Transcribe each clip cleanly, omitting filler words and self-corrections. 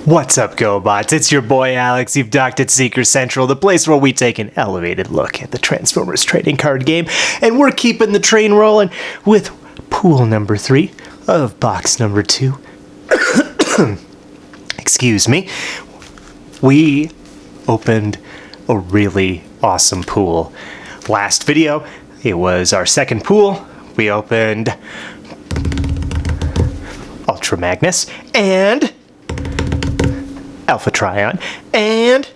What's up, GoBots? It's your boy Alex. You've docked at Seeker Central, the place where we take an elevated look at the Transformers trading card game, and we're keeping the train rolling with pool number 3 of box number 2. Excuse me. We opened a really awesome pool. Last video, it was our second pool. We opened Ultra Magnus and Alpha Trion and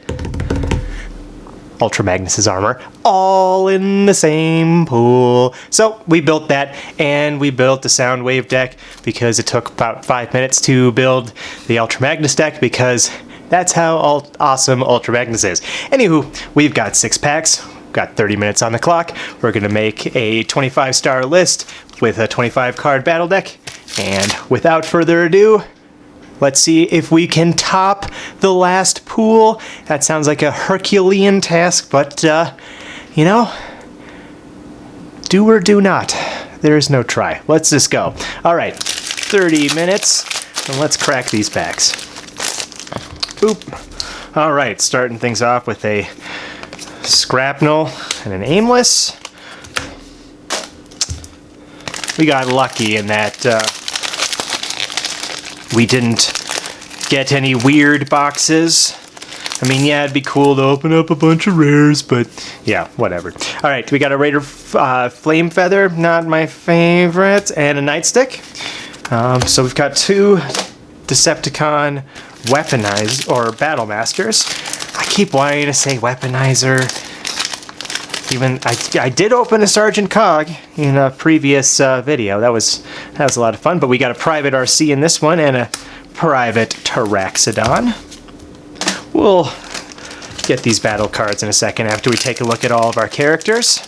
Ultra Magnus's armor, all in the same pool. So we built that, and we built the Soundwave deck because it took about 5 minutes to build the Ultra Magnus deck, because that's how awesome Ultra Magnus is. Anywho, we've got 6 packs. Got 30 minutes on the clock. We're gonna make a 25-star list with a 25-card battle deck, and without further ado, let's see if we can top the last pool. That sounds like a Herculean task, but, you know, do or do not. There is no try. Let's just go. All right, 30 minutes, and let's crack these packs. Oop. All right, starting things off with a Scrapnel and an Aimless. We got lucky in that we didn't get any weird boxes. I mean, yeah, it'd be cool to open up a bunch of rares, but yeah, whatever. All right, we got a Raider Flame Feather, not my favorite, and a Nightstick. So we've got 2 Decepticon Weaponizer or Battle Masters. I keep wanting to say Weaponizer. Even I did open a Sergeant Cog in a previous video. That was a lot of fun. But we got a Private RC in this one and a Private Taraxodon. We'll get these battle cards in a second after we take a look at all of our characters.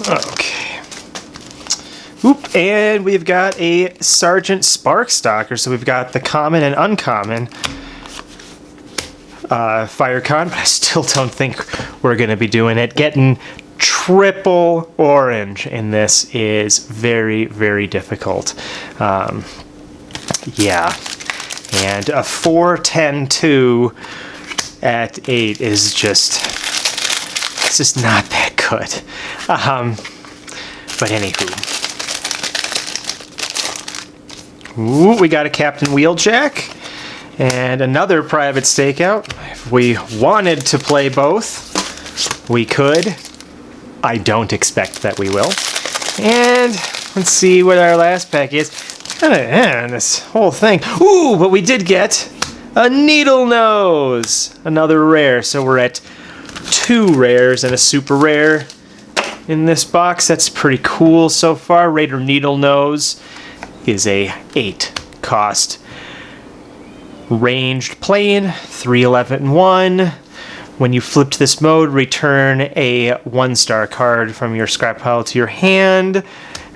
Okay. Oop, and we've got a Sergeant Sparkstalker. So we've got the common and uncommon Firecon, but I still don't think we're going to be doing it. Getting triple orange in this is very, very difficult. Yeah. And a 4-10-2 at 8 is just, it's just not that good. But anywho. Ooh, we got a Captain Wheeljack. And another Private Stakeout. If we wanted to play both, we could. I don't expect that we will. And let's see what our last pack is. Kind of this whole thing. Ooh, but we did get a Needle Nose, another rare. So we're at 2 rares and a super rare in this box. That's pretty cool so far. Raider Needle Nose is a 8 cost. Ranged plane, 3-11-1. When you flip to this mode, return a 1-star card from your scrap pile to your hand.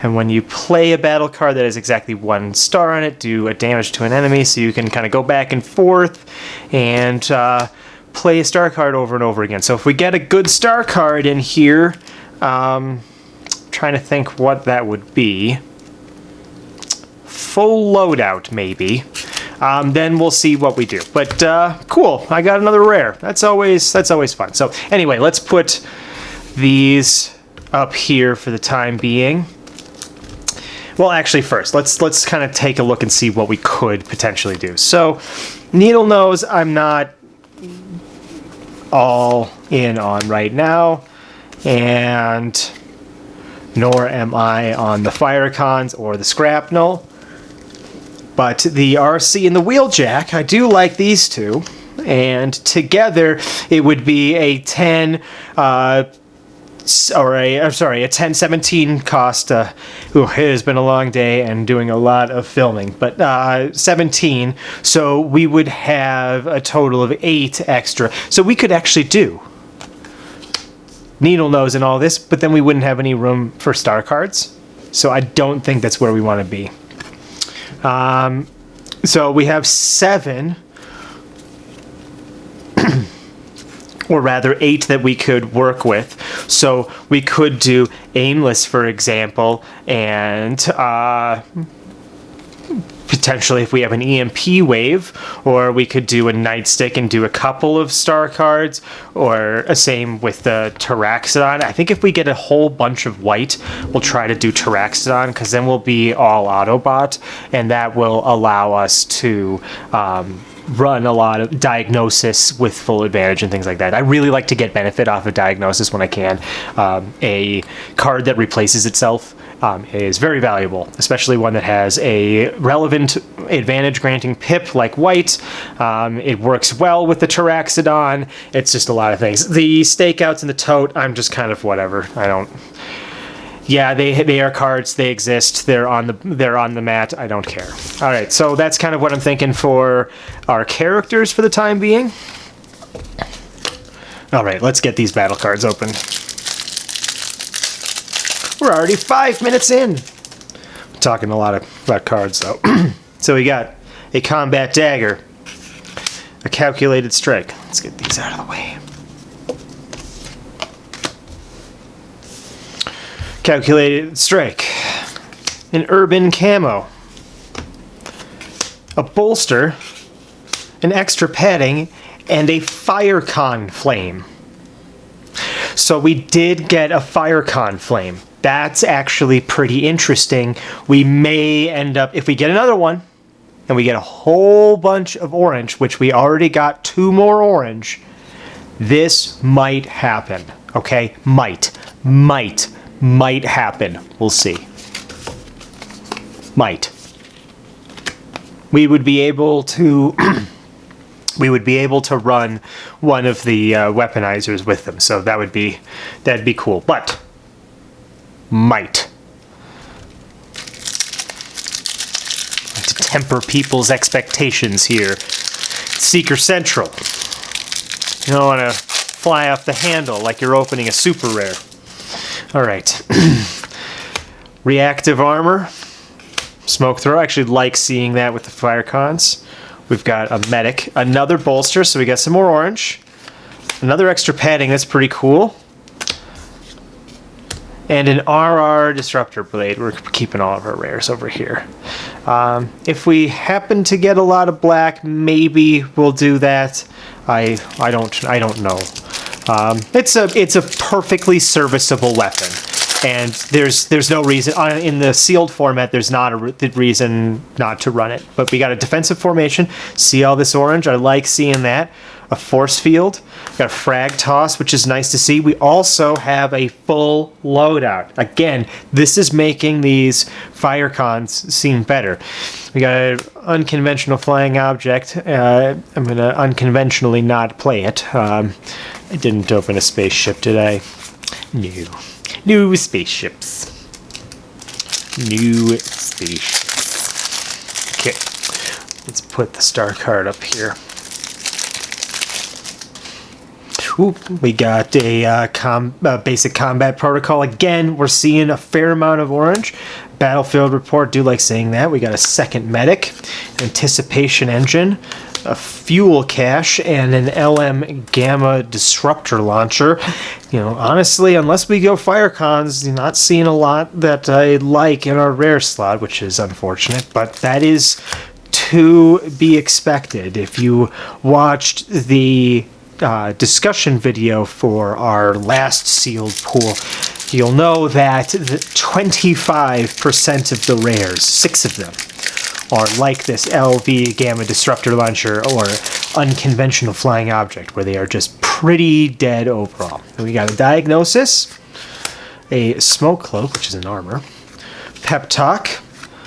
And when you play a battle card that has exactly 1 star on it, do a damage to an enemy, so you can kind of go back and forth and play a star card over and over again. So if we get a good star card in here, trying to think what that would be. Full loadout, maybe. Then we'll see what we do. But cool, I got another rare. That's always fun. So anyway, let's put these up here for the time being. Well, actually, first let's kind of take a look and see what we could potentially do. So, Needle Nose, I'm not all in on right now, and nor am I on the Firecons or the Scrapnel. But the RC and the Wheeljack, I do like these 2. And together, it would be a 10, a 10-17 cost. It has been a long day and doing a lot of filming. But 17, so we would have a total of 8 extra. So we could actually do Needle Nose and all this, but then we wouldn't have any room for star cards. So I don't think that's where we want to be. So we have 7, or rather 8 that we could work with. So we could do Aimless, for example, and potentially if we have an EMP wave, or we could do a nightstick and do a couple of star cards, or a same with the Terraxodon. I think if we get a whole bunch of white, we'll try to do Terraxodon, because then we'll be all Autobot, and that will allow us to run a lot of Diagnosis with full advantage and things like that. I really like to get benefit off of Diagnosis when I can. A card that replaces itself is very valuable, especially one that has a relevant advantage granting pip like white. It works well with the Terraxodon. It's just a lot of things. The stakeouts and the tote, I'm just kind of whatever. I don't... Yeah, they are cards. They exist. They're on the mat. I don't care. All right, so that's kind of what I'm thinking for our characters for the time being. All right, let's get these battle cards open. We're already 5 minutes in. I'm talking a lot about cards, though. So we got a combat dagger, a calculated strike. Let's get these out of the way. Calculated strike, an urban camo, a bolster, an extra padding, and a Firecon flame. So we did get a Firecon flame. That's actually pretty interesting. We may end up, if we get another one, and we get a whole bunch of orange, which we already got 2 more orange, this might happen, okay? Might happen. We'll see. Might. We would be able to run one of the weaponizers with them, so that'd be cool. But might. To temper people's expectations here. Seeker Sentral. You don't want to fly off the handle like you're opening a super rare. All right. Reactive armor. Smoke throw. I actually like seeing that with the Firecons. We've got a medic. Another bolster, so we got some more orange. Another extra padding. That's pretty cool. And an RR Disruptor Blade. We're keeping all of our rares over here. If we happen to get a lot of black, maybe we'll do that. I don't know. It's a perfectly serviceable weapon, and there's no reason in the sealed format. There's not a reason not to run it. But we got a defensive formation. See all this orange? I like seeing that. A force field. We got a frag toss, which is nice to see. We also have a full loadout. Again, this is making these Firecons seem better. We got an unconventional flying object. I'm going to unconventionally not play it. I didn't open a spaceship, did I? No. New spaceships. New spaceships. Okay. Let's put the star card up here. Ooh, we got a basic combat protocol. Again, we're seeing a fair amount of orange. Battlefield report, do like saying that. We got a second medic, anticipation engine, a fuel cache, and an LM gamma disruptor launcher. You know, honestly, unless we go Firecons, you're not seeing a lot that I like in our rare slot, which is unfortunate, but that is to be expected. If you watched the discussion video for our last sealed pool, you'll know that 25% of the rares, 6 of them, are like this LV Gamma Disruptor Launcher or Unconventional Flying Object, where they are just pretty dead overall. And we got a Diagnosis, a Smoke Cloak, which is an armor, Pep Talk,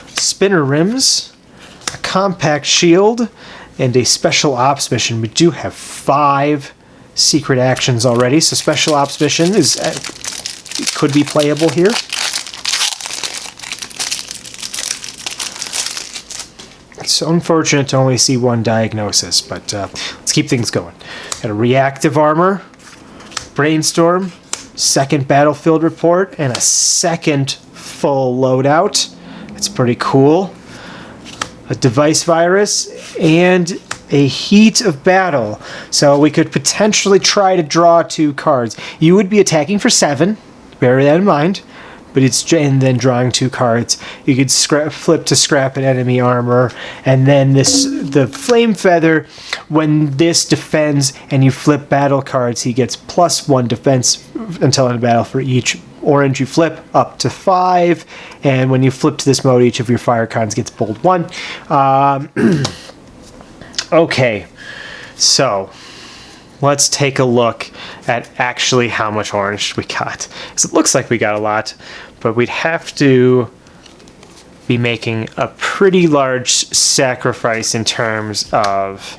Spinner Rims, a Compact Shield, and a Special Ops Mission. We do have 5 secret actions already, so Special Ops Mission is could be playable here. It's unfortunate to only see 1 Diagnosis, but let's keep things going. Got a Reactive Armor, Brainstorm, second Battlefield Report, and a second full loadout. It's pretty cool. A Device Virus, and a Heat of Battle. So we could potentially try to draw 2 cards. You would be attacking for 7, bear that in mind, but and then drawing 2 cards. You could flip to scrap an enemy armor, and then the Flame Feather, when this defends and you flip battle cards, he gets +1 defense until in battle for each orange you flip, up to 5. And when you flip to this mode, each of your fire cards gets bold 1. Okay, so let's take a look at actually how much orange we got. So it looks like we got a lot, but we'd have to be making a pretty large sacrifice in terms of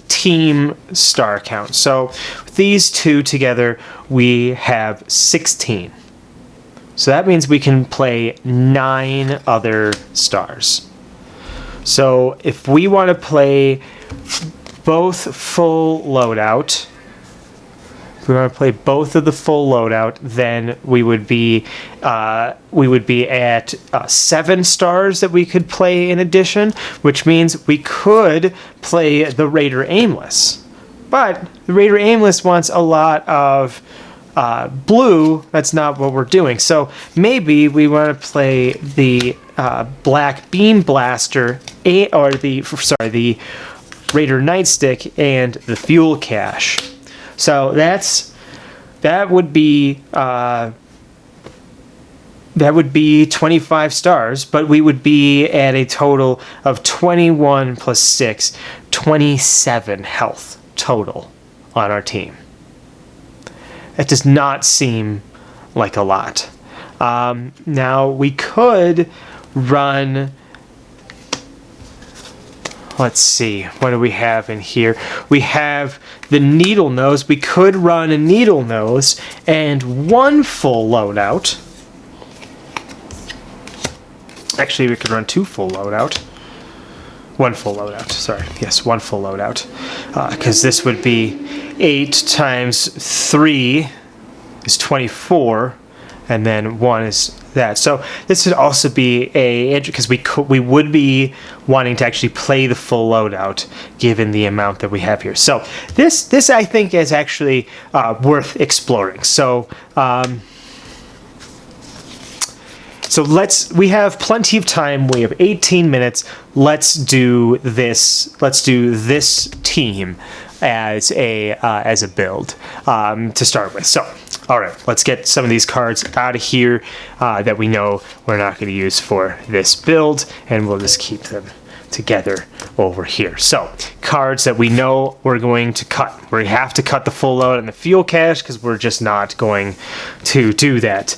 team star count. So with these 2 together, we have 16. So that means we can play 9 other stars. So if we want to play both full loadout, if we want to play both of the full loadout, then we would be at 7 stars that we could play in addition, which means we could play the Raider Aimless. But the Raider Aimless wants a lot of blue. That's not what we're doing. So maybe we want to play the Black Beam Blaster, or the Raider Nightstick and the Fuel Cache. So that would be 25 stars, but we would be at a total of 21 plus 6, 27 health total on our team. That does not seem like a lot. Now we could run, let's see, what do we have in here? We have the Needle Nose. We could run a Needle Nose and 1 full loadout. Actually, we could run 2 full loadout. 1 full loadout, sorry. Yes, 1 full loadout. Because this would be 8 times 3 is 24, and then 1 is that. So this would also be because we would be wanting to actually play the full loadout given the amount that we have here. So this I think is actually worth exploring. So we have plenty of time. We have 18 minutes. Let's do this team as a build to start with. So, all right, let's get some of these cards out of here that we know we're not going to use for this build, and we'll just keep them together over here. So, cards that we know we're going to cut. We have to cut the full load and the fuel cache because we're just not going to do that.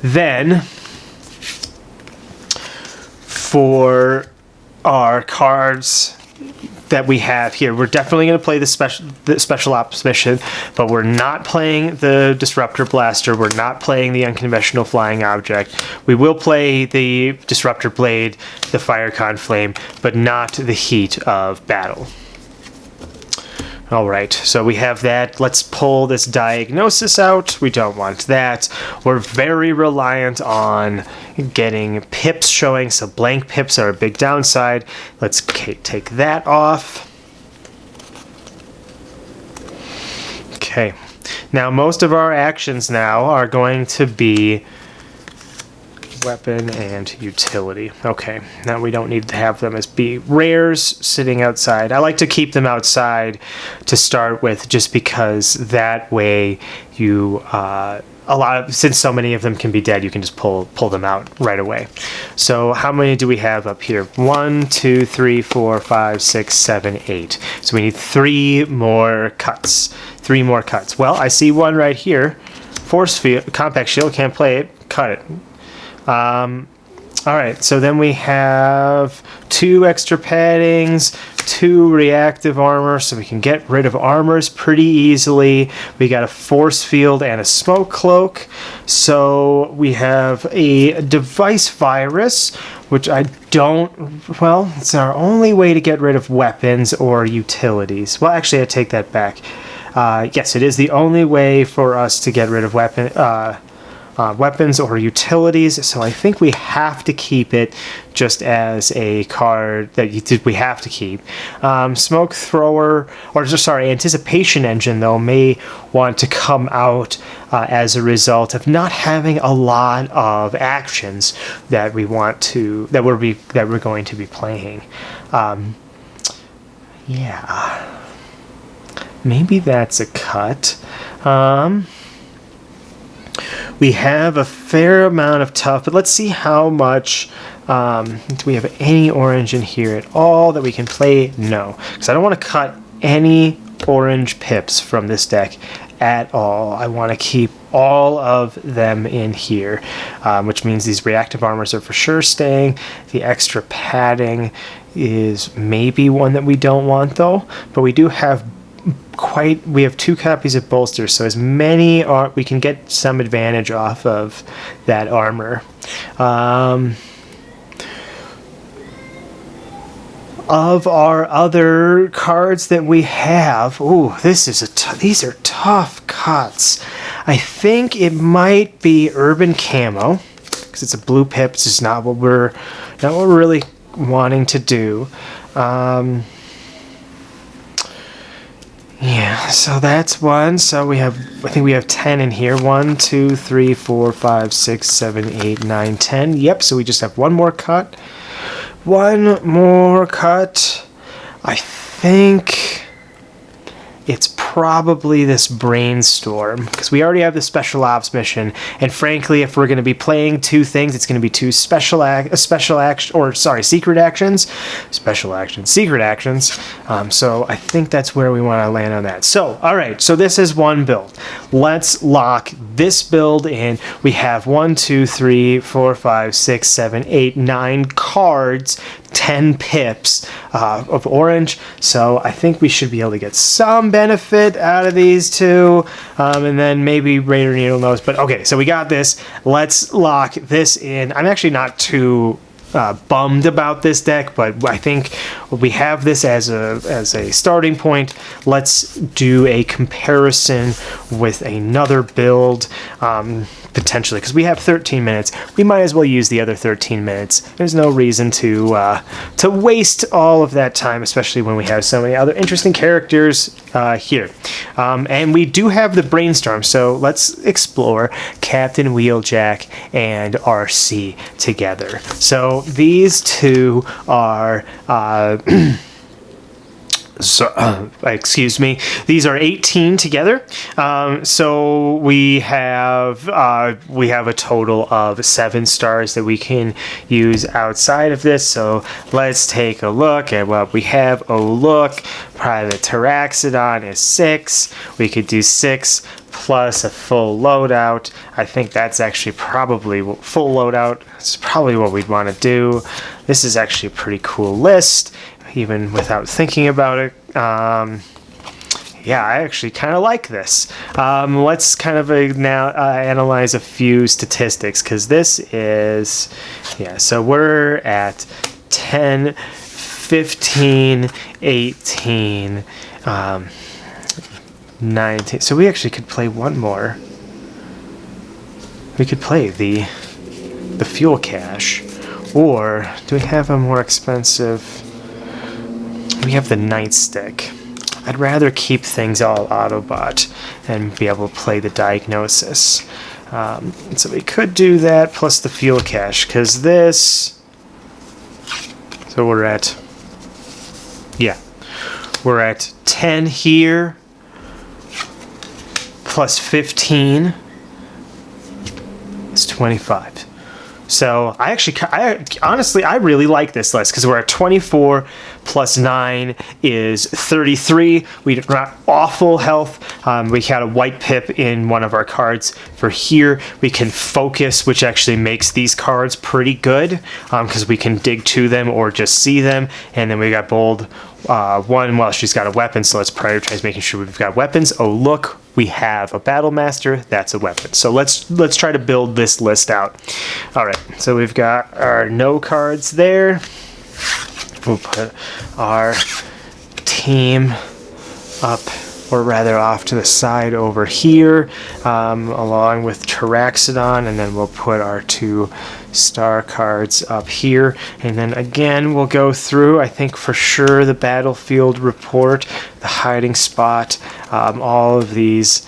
Then, for our cards that we have here, we're definitely going to play the special ops mission, but we're not playing the Disruptor Blaster. We're not playing the Unconventional Flying Object. We will play the Disruptor Blade, the Firecon Flame, but not the Heat of Battle. Alright, so we have that. Let's pull this Diagnosis out. We don't want that. We're very reliant on getting pips showing, so blank pips are a big downside. Let's take that off. Okay, now most of our actions now are going to be weapon and utility. Okay, now we don't need to have them as be rares sitting outside. I like to keep them outside to start with, just because that way you since so many of them can be dead, you can just pull them out right away. So how many do we have up here? 1, 2, 3, 4, 5, 6, 7, 8. So we need 3 more cuts. 3 more cuts. Well, I see one right here. Force field, compact shield, can't play it. Cut it. Alright, so then we have 2 extra paddings, 2 reactive armor, so we can get rid of armors pretty easily. We got a force field and a smoke cloak. So we have a device virus, which it's our only way to get rid of weapons or utilities. Well, actually, I take that back. Yes, it is the only way for us to get rid of weapons or utilities, so I think we have to keep it just as a card that we have to keep. Smoke Thrower, or just sorry, Anticipation Engine though may want to come out as a result of not having a lot of actions that we're going to be playing. Yeah, maybe that's a cut. We have a fair amount of tough, but let's see how much. Do we have any orange in here at all that we can play? No, because I don't want to cut any orange pips from this deck at all. I want to keep all of them in here, which means these reactive armors are for sure staying. The extra padding is maybe one that we don't want though, but we do have we have 2 copies of bolsters, so as many are, we can get some advantage off of that armor. Of our other cards that we have, ooh, these are tough cuts. I think it might be Urban Camo, because it's a blue pip. It's just not what we're really wanting to do. Yeah, so that's one. So I think we have 10 in here. 1, 2, 3, 4, 5, 6, 7, 8, 9, 10. Yep, so we just have one more cut. One more cut. I think it's probably this Brainstorm, because we already have the Special Ops mission, and frankly, if we're going to be playing 2 things, it's going to be 2 secret actions. So I think that's where we want to land on that. So, all right, so this is one build. Let's lock this build in. We have 1, 2, 3, 4, 5, 6, 7, 8, 9 cards, 10 pips of orange, so I think we should be able to get some benefit out of these 2, and then maybe Raider Needle Nose, but okay, so we got this. Let's lock this in. I'm actually not too bummed about this deck, but I think we have this as a starting point. Let's do a comparison with another build, potentially, because we have 13 minutes. We might as well use the other 13 minutes. There's no reason to waste all of that time, especially when we have so many other interesting characters here. And we do have the Brainstorm, so let's explore Captain Wheeljack and RC together. So these 2 are excuse me, these are 18 together. So we have a total of 7 stars that we can use outside of this. So let's take a look at what we have. Oh look, Private Taraxodon is 6. We could do 6 plus a full loadout. I think that's actually probably full loadout. It's probably what we'd want to do. This is actually a pretty cool list, even without thinking about it. Yeah, I actually kind of like this. Let's kind of now analyze a few statistics, because this is, yeah, so we're at 10, 15, 18, 19. So we actually could play one more. We could play the fuel cache, or do we have a more expensive? We have the nightstick. I'd rather keep things all Autobot and be able to play the Diagnosis. So we could do that plus the fuel cache, because this... So we're at... Yeah. We're at 10 here, plus 15. It's 25. So honestly, I really like this list, because we're at 24 plus 9 is 33. We got awful health. We had a white pip in one of our cards. For here, we can focus, which actually makes these cards pretty good, because we can dig to them or just see them. And then we got bold 1. Well, she's got a weapon, so let's prioritize making sure we've got weapons. Oh look, we have a Battle Master. That's a weapon. So let's try to build this list out. All right, so we've got our no cards there. We'll put our team up or rather off to the side over here, along with Taraxodon, and then we'll put our 2 star cards up here, and then again we'll go through, I think for sure, the battlefield report, the hiding spot, all of these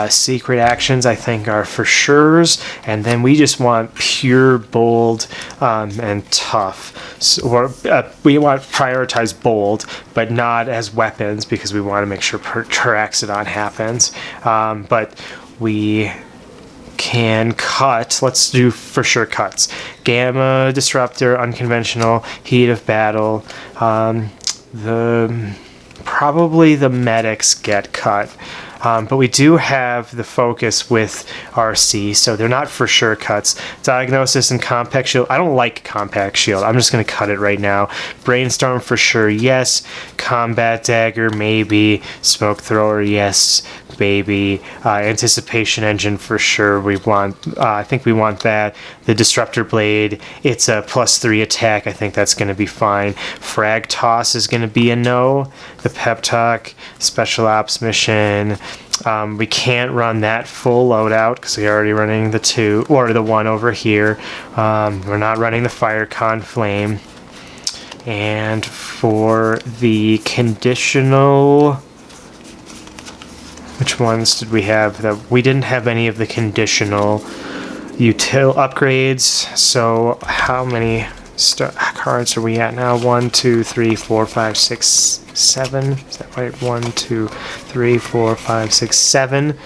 secret actions I think are for sure's, and then we just want pure bold and tough. So, we want to prioritize bold, but not as weapons because we want to make sure Taraxodon happens. But we can cut. Let's do for sure cuts. Gamma Disruptor, unconventional, heat of battle. Probably the medics get cut. But we do have the focus with RC, so they're not for sure cuts. Diagnosis and Compact Shield. I don't like Compact Shield. I'm just going to cut it right now. Brainstorm for sure, yes. Combat Dagger, maybe. Smoke Thrower, yes, baby. Anticipation Engine for sure. We want. I think we want that. The Disruptor Blade. It's a +3 attack. I think that's going to be fine. Frag Toss is going to be a no. The Pep Talk, Special Ops Mission. We can't run that full loadout because we're already running the 2 or the 1 over here. We're not running the Firecon Flame. And for the conditional, which ones did we have? We didn't have any of the conditional util upgrades. So how many cards are we at now? 1, 2, 3, 4, 5, 6, 7. Is that right? 1, 2, 3, 4, 5, 6, 7.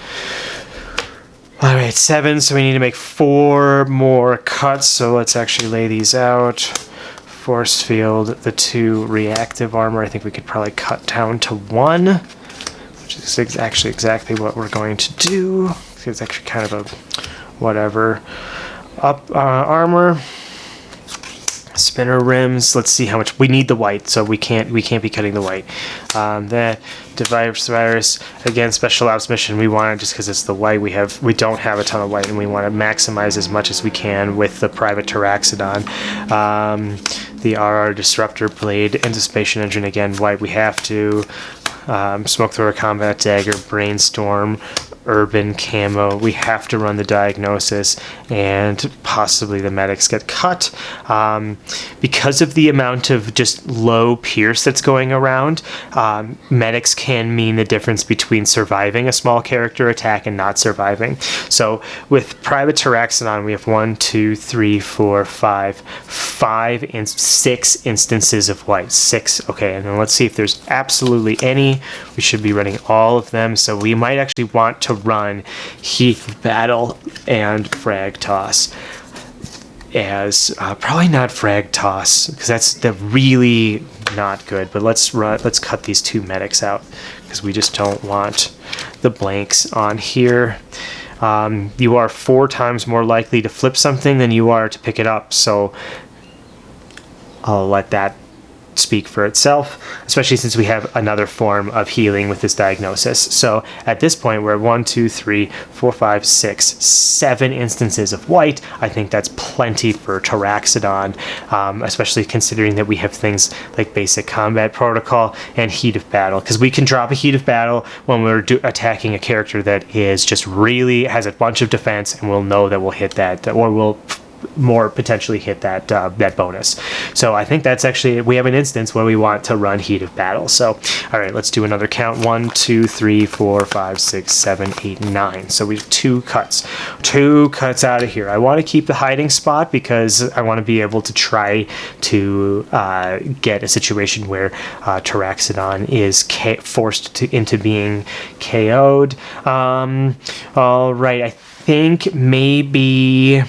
All right, 7. So we need to make 4 more cuts. So let's actually lay these out. Force field, the 2 reactive armor. I think we could probably cut down to 1, which is actually exactly what we're going to do. It's actually kind of a whatever. Armor. Spinner rims. Let's see how much we need the white, so we can't be cutting the white. That virus again, special ops mission. We want it just because it's the white. We don't have a ton of white, and we want to maximize as much as we can with the private Taraxodon. The RR Disruptor Blade, Anticipation Engine again, white. We have to. Smoke Thrower, Combat Dagger, Brainstorm, Urban Camo. We have to run the Diagnosis, and possibly the medics get cut. Because of the amount of just low pierce that's going around, medics can mean the difference between surviving a small character attack and not surviving. So with Private Taraxodon, we have 1, 2, 3, 4, 5 and 6 instances of white. 6. Okay, and then let's see if there's absolutely any. We should be running all of them, so we might actually want to run Heat of Battle and Frag Toss as probably not Frag Toss because that's really not good. But let's cut these 2 medics out because we just don't want the blanks on here. You are 4 times more likely to flip something than you are to pick it up, so I'll let that speak for itself, especially since we have another form of healing with this diagnosis. So at this point, we're at 1, 2, 3, 4, 5, 6, 7 instances of white. I think that's plenty for Taraxodon, especially considering that we have things like basic combat protocol and heat of battle, because we can drop a heat of battle when we're attacking a character that is just really has a bunch of defense, and we'll know that we'll hit that, or we'll more potentially hit that that bonus. So I think that's actually, we have an instance where we want to run heat of battle. So all right, let's do another count. 1, 2, 3, 4, 5, 6, 7, 8, 9. So we have 2 cuts out of here. I want to keep the hiding spot because I want to be able to try to get a situation where Taraxodon is forced into being KO'd. All right, I think maybe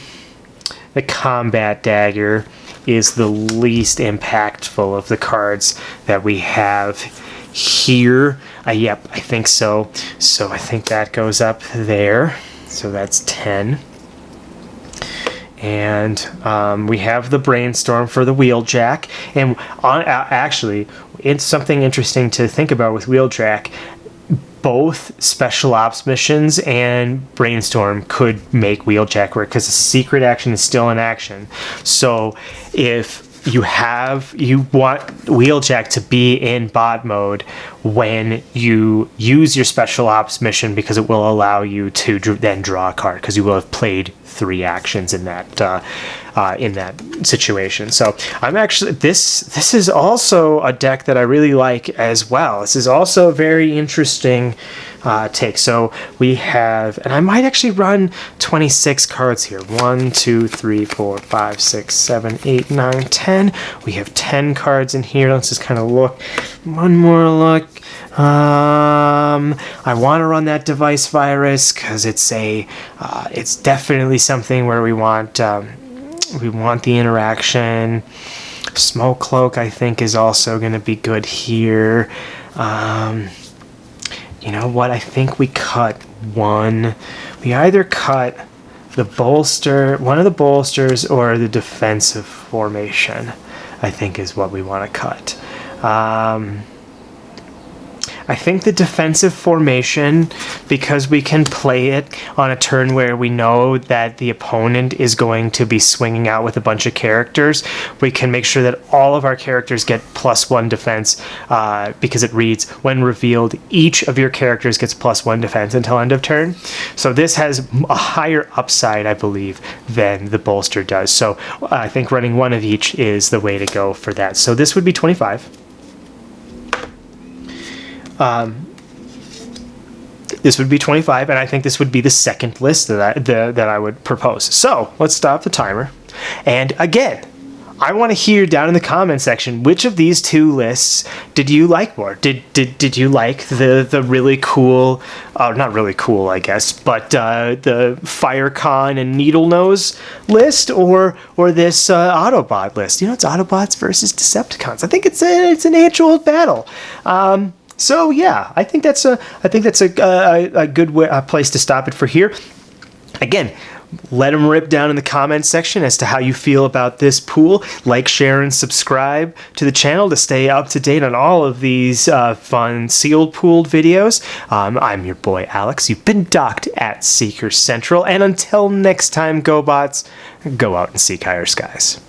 the Combat Dagger is the least impactful of the cards that we have here. Yep, I think so. So I think that goes up there. So that's 10. And we have the Brainstorm for the Wheeljack. And actually, it's something interesting to think about with Wheeljack. Both special ops missions and Brainstorm could make Wheeljack work because the secret action is still in action. So if you want Wheeljack to be in bot mode when you use your special ops mission, because it will allow you to then draw a card, because you will have played 3 actions in that situation. So I'm actually this is also a deck that I really like as well. This is also a very interesting take. So we have, and I might actually run 26 cards here. 1, 2, 3, 4, 5, 6, 7, 8, 9, 10. We have 10 cards in here. Let's just kind of look. One more look. I want to run that device virus because it's definitely something where we want the interaction. Smoke Cloak, I think, is also going to be good here. You know what? I think we cut one. We either cut the bolster, one of the bolsters, or the defensive formation, I think is what we want to cut. I think the defensive formation, because we can play it on a turn where we know that the opponent is going to be swinging out with a bunch of characters, we can make sure that all of our characters get +1 defense, because it reads, when revealed, each of your characters gets +1 defense until end of turn. So this has a higher upside, I believe, than the bolster does. So I think running one of each is the way to go for that. So this would be 25. This would be 25, and I think this would be the second list that I would propose. So let's stop the timer. And again, I want to hear down in the comment section, which of these 2 lists did you like more? Did you like the really cool, not really cool, I guess, but the Firecon and Needle Nose list, or this Autobot list? You know, it's Autobots versus Decepticons. I think it's an age-old battle. So yeah, I think that's a good place to stop it for here. Again, let them rip down in the comments section as to how you feel about this pool. Like, share, and subscribe to the channel to stay up to date on all of these fun sealed pooled videos. I'm your boy Alex. You've been docked at Seeker Central, and until next time, GoBots, go out and seek higher skies.